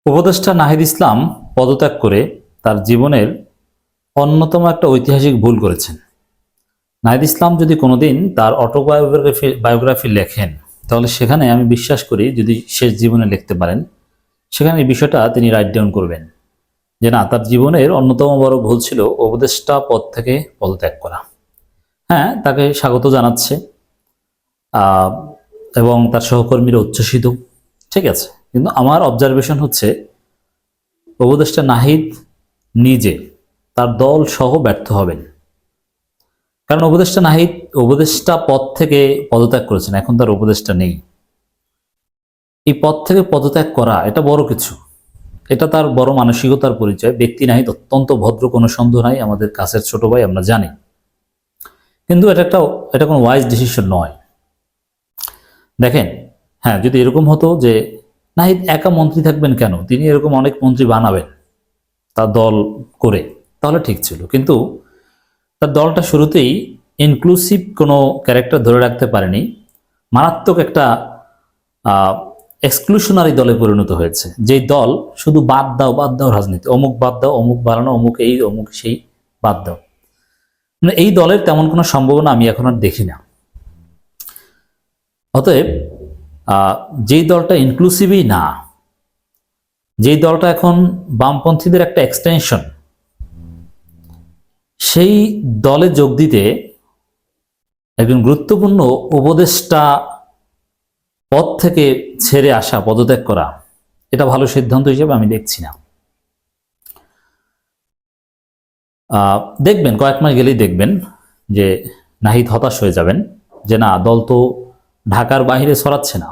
উপদেষ্টা নাহিদ ইসলাম পদত্যাগ করে তার জীবনের অন্যতম একটা ঐতিহাসিক ভুল করেছেন। নাহিদ ইসলাম যদি কোনোদিন তার বায়োগ্রাফি লেখেন, তাহলে সেখানে আমি বিশ্বাস করি যদি শেষ জীবনে লিখতে পারেন, সেখানে এই বিষয়টা তিনি রাইট ডাউন করবেন যে না, তার জীবনের অন্যতম বড় ভুল ছিল উপদেষ্টা পদ থেকে পদত্যাগ করা। হ্যাঁ, তাকে স্বাগত জানাচ্ছে আহ, এবং তার সহকর্মীরা উচ্ছ্বসিত, ঠিক আছে, কিন্তু আমার অবজারভেশন হচ্ছে উপদেষ্টা নাহিদ নিজে তার দল সহ ব্যর্থ হবেন। কারণ উপদেষ্টা নাহিদ উপদেষ্টা পদ থেকে পদত্যাগ করেছেন, এখন তার উপদেষ্টা নেই। এই পদ থেকে পদত্যাগ করা এটা বড় কিছু, এটা তার বড় মানসিকতার পরিচয়। ব্যক্তি নাহিদ অত্যন্ত ভদ্র, কোনো সন্দেহ নাই, আমাদের কাছের ছোট ভাই, আমরা জানি। কিন্তু এটা কোনো ওয়াইজ ডিসিশন নয়। দেখেন, হ্যাঁ, যদি এরকম হতো যে নাহিদ একা মন্ত্রী থাকবেন কেন, তিনি এরকম অনেক মন্ত্রী বানাবেন তার দল করে, তাহলে ঠিক ছিল। কিন্তু তার দলটা শুরুতেই ইনক্লুসিভ কোনো ক্যারেক্টার ধরে রাখতে পারেনি, মারাত্মক একটা এক্সক্লুশনারি দলে পরিণত হয়েছে। যেই দল শুধু বাদ দাও রাজনীতি, অমুক বাদ দাও, অমুক বাড়ানো, অমুক এই অমুক সেই, বাদ দাও। মানে এই দলের তেমন কোনো সম্ভাবনা আমি এখন আর দেখি না। অতএব যেই দলটা ইনক্লুসিভই না, যেই দলটা এখন বামপন্থীদের একটা এক্সটেনশন, সেই দলে যোগ দিতে একজন গুরুত্বপূর্ণ উপদেষ্টা পদ থেকে ছেড়ে আসা, পদত্যাগ করা, এটা ভালো সিদ্ধান্ত হিসেবে আমি দেখছি না। দেখবেন কয়েক মাস গেলেই দেখবেন যে নাহিদ হতাশ হয়ে যাবেন যে না, দল তো ঢাকার বাইরে ছড়াচ্ছে না,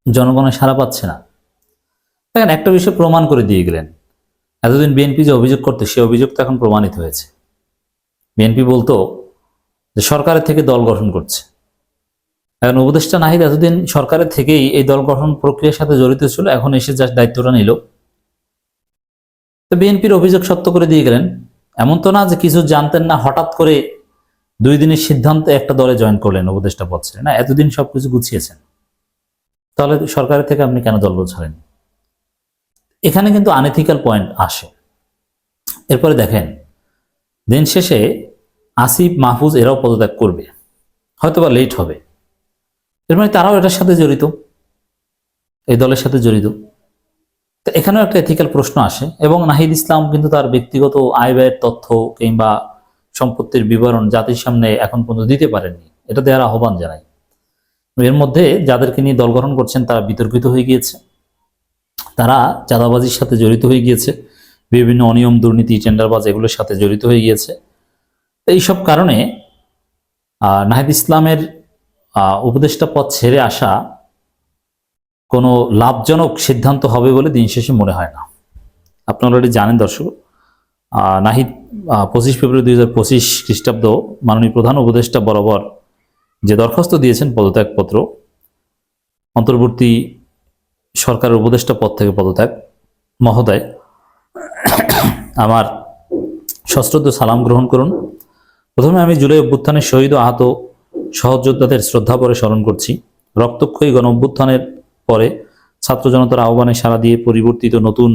জনগণের সাড়া পাচ্ছে না। দেখেন, একটা বিষয় প্রমাণ করে দিয়ে গেলেন। এতদিন বিএনপি যে অভিযোগ করতে, সে অভিযোগ তো এখন প্রমাণিত হয়েছে। বিএনপি বলতো যে সরকারের থেকে দল গঠন করছে, এখন উপদেষ্টা নাহিদ এতদিন সরকারের থেকেই এই দল গঠন প্রক্রিয়ার সাথে জড়িত ছিল, এখন এসে যা দায়িত্বটা নিল, তো বিএনপির অভিযোগ সত্য করে দিয়ে গেলেন। এমন তো না যে কিছু জানতেন না, হঠাৎ করে 2 দিনের সিদ্ধান্তে একটা দলে জয়েন করলেন, উপদেষ্টা পদ ছিলেন না, এতদিন সবকিছু গুছিয়েছেন। তাহলে সরকারের থেকে আপনি কেন দল ছাড়েন? এখানে কিন্তু আনএথিক্যাল পয়েন্ট আসে। এরপরে দেখেন, দিন শেষে আসিফ, মাহফুজ এরাও পদত্যাগ করবে, হয়তোবা লেট হবে। এর মানে তারাও এটার সাথে জড়িত, এই দলের সাথে জড়িত। তো এখানেও একটা এথিক্যাল প্রশ্ন আসে। এবং নাহিদ ইসলাম কিন্তু তার ব্যক্তিগত আয় ব্যয়ের তথ্য কিংবা সম্পত্তির বিবরণ জাতির সামনে এখন পর্যন্ত দিতে পারেননি, এটা দেওয়ার আহ্বান জানাই। এর মধ্যে যাদেরকে নিয়ে দল গঠন করছেন তারা বিতর্কিত হয়ে গিয়েছে, তারা চাঁদাবাজির সাথে জড়িত হয়ে গিয়েছে, বিভিন্ন অনিয়ম, দুর্নীতি, টেন্ডারবাজ এগুলোর সাথে জড়িত হয়ে গিয়েছে। এইসব কারণে নাহিদ ইসলামের উপদেষ্টা পদ ছেড়ে আসা কোনো লাভজনক সিদ্ধান্ত হবে বলে দিন শেষে মনে হয় না। আপনারা অলরেডি জানেন দর্শক, নাহিদ 25 ফেব্রুয়ারি 2025 খ্রিস্টাব্দ মাননীয় প্রধান উপদেষ্টা বরাবর যে দরখাস্ত দিয়েছেন পদত্যাগপত্র, অন্তর্বর্তী সরকারের উপদেষ্টা পদ থেকে পদত্যাগ, মহোদয় আমার সশ্রদ্ধ সালাম গ্রহণ করুন। প্রথমে আমি জুলাই অভ্যুত্থানের শহীদ ও আহত সহযোদ্ধাদের শ্রদ্ধাভরে স্মরণ করছি। রক্তক্ষয়ী গণ অভ্যুত্থানের পরে ছাত্র জনতার আহ্বানে সাড়া দিয়ে পরিবর্তিত নতুন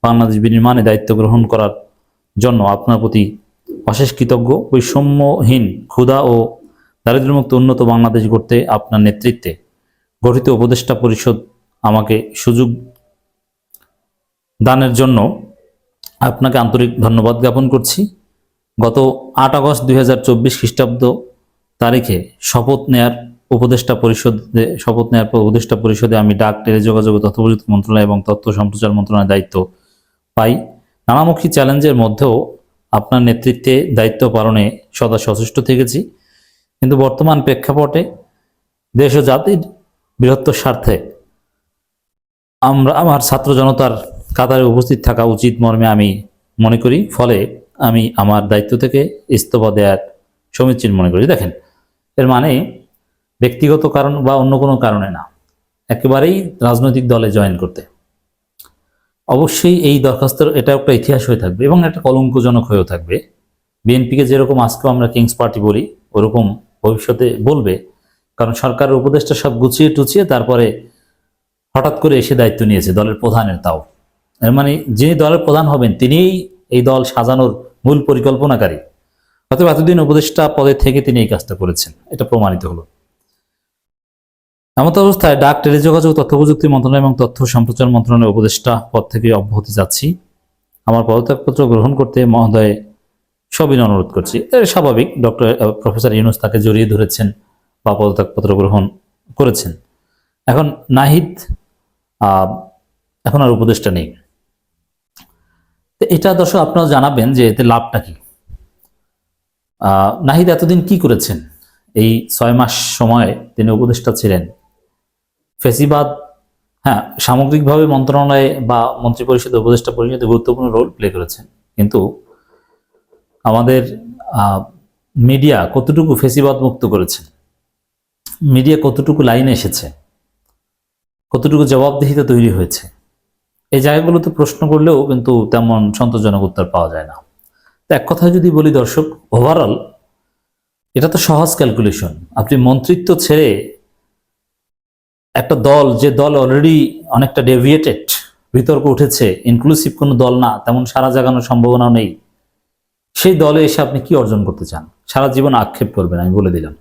বাংলাদেশ বিনির্মাণে দায়িত্ব গ্রহণ করার জন্য আপনার প্রতি অশেষ কৃতজ্ঞ। বৈষম্যহীন, ক্ষুধা ও দারিদ্র্যমুক্ত উন্নত বাংলাদেশ গড়তে আপনার নেতৃত্বে গঠিত উপদেষ্টা পরিষদ আমাকে সুযোগ দানের জন্য আপনাকে আন্তরিক ধন্যবাদ জ্ঞাপন করছি। গত 8 আগস্ট 2024 খ্রিস্টাব্দ তারিখে শপথ নেয়ার উপদেষ্টা পরিষদে আমি ডাক, টেলিযোগাযোগ ও তথ্যপ্রযুক্তি মন্ত্রণালয় এবং তথ্য সম্প্রচার মন্ত্রণালয়ের দায়িত্ব পাই। নানামুখী চ্যালেঞ্জের মধ্যেও আপনার নেতৃত্বে দায়িত্ব পালনে সদা সচেষ্ট থেকেছি। কিন্তু বর্তমান প্রেক্ষাপটে দেশ ও জাতির বৃহত্তর স্বার্থে আমার ছাত্র জনতার কাতারে উপস্থিত থাকা উচিত মর্মে আমি মনে করি। ফলে আমি আমার দায়িত্ব থেকে ইস্তফা দেওয়ার সমীচীন মনে করি। দেখেন, এর মানে ব্যক্তিগত কারণ বা অন্য কোনো কারণে না, একেবারেই রাজনৈতিক দলে জয়েন করতে। অবশ্যই এই দরখাস্তের এটা একটা ইতিহাস হয়ে থাকবে এবং একটা কলঙ্কজনক হয়েও থাকবে। বিএনপিকে যেরকম আজকেও আমরা কিংস পার্টি বলি, ওরকম ভবিষ্যতে বলবে। কারণ সরকারের উপদেষ্টা সব গুছিয়ে টুছিয়ে তারপরে হঠাৎ করে এসে দায়িত্ব নিয়েছে দলের প্রধানের, তাও এর মানে যিনি দলের প্রধান হবেন তিনিই এই দল সাজানোর মূল পরিকল্পনাকারী। হয়তো এতদিন উপদেষ্টা পদে থেকে তিনি এই কাজটা করেছেন, এটা প্রমাণিত হলো। এমত অবস্থায় ডাক, টেলিযোগাযোগ, তথ্য প্রযুক্তি মন্ত্রণালয় এবং তথ্য সম্প্রচার মন্ত্রণালয়ের উপদেষ্টা পদ থেকে অব্যাহতি চাচ্ছি। আমার পদত্যাগপত্র গ্রহণ করতে মহোদয় সবিনয় অনুরোধ করছি। এর স্বাভাবিক, প্রফেসর ইউনূস তাকে জড়িয়ে ধরেছেন বা পদত্যাগপত্র গ্রহণ করেছেন। এখন নাহিদ এখন আর উপদেষ্টা নেই। তো এটা দর্শক আপনারা জানাবেন যে এতে লাভটা কি। নাহিদ এতদিন কি করেছেন? এই 6 মাস সময় তিনি উপদেষ্টা ছিলেন। ফেসিবাদ, হ্যাঁ, সামগ্রিকভাবে মন্ত্রণালয়ে বা মন্ত্রিপরিষদ, উপদেষ্টা পরিষদে গুরুত্বপূর্ণ রোল প্লে করেছেন, কিন্তু আমাদের মিডিয়া কতটুকু ফেসিবাদ মুক্ত করেছেন, মিডিয়া কতটুকু লাইনে এসেছে, কতটুকু জবাবদিহিতা তৈরি হয়েছে, এই জায়গাগুলোতে প্রশ্ন করলেও কিন্তু তেমন সন্তোষজনক উত্তর পাওয়া যায় না। তো এক কথায় যদি বলি দর্শক, ওভারঅল এটা তো সহজ ক্যালকুলেশন। আপনি মন্ত্রিত্ব ছেড়ে একটা দল, যে দল অলরেডি অনেকটা ডেভিয়েটেড, বিতর্ক উঠেছে, ইনক্লুসিভ কোনো দল না, তেমন সারা জাগানোর সম্ভাবনাও নেই, সেই দলে এসে আপনি কি অর্জন করতে চান? সারা জীবন আক্ষেপ করবেন, আমি বলে দিলাম।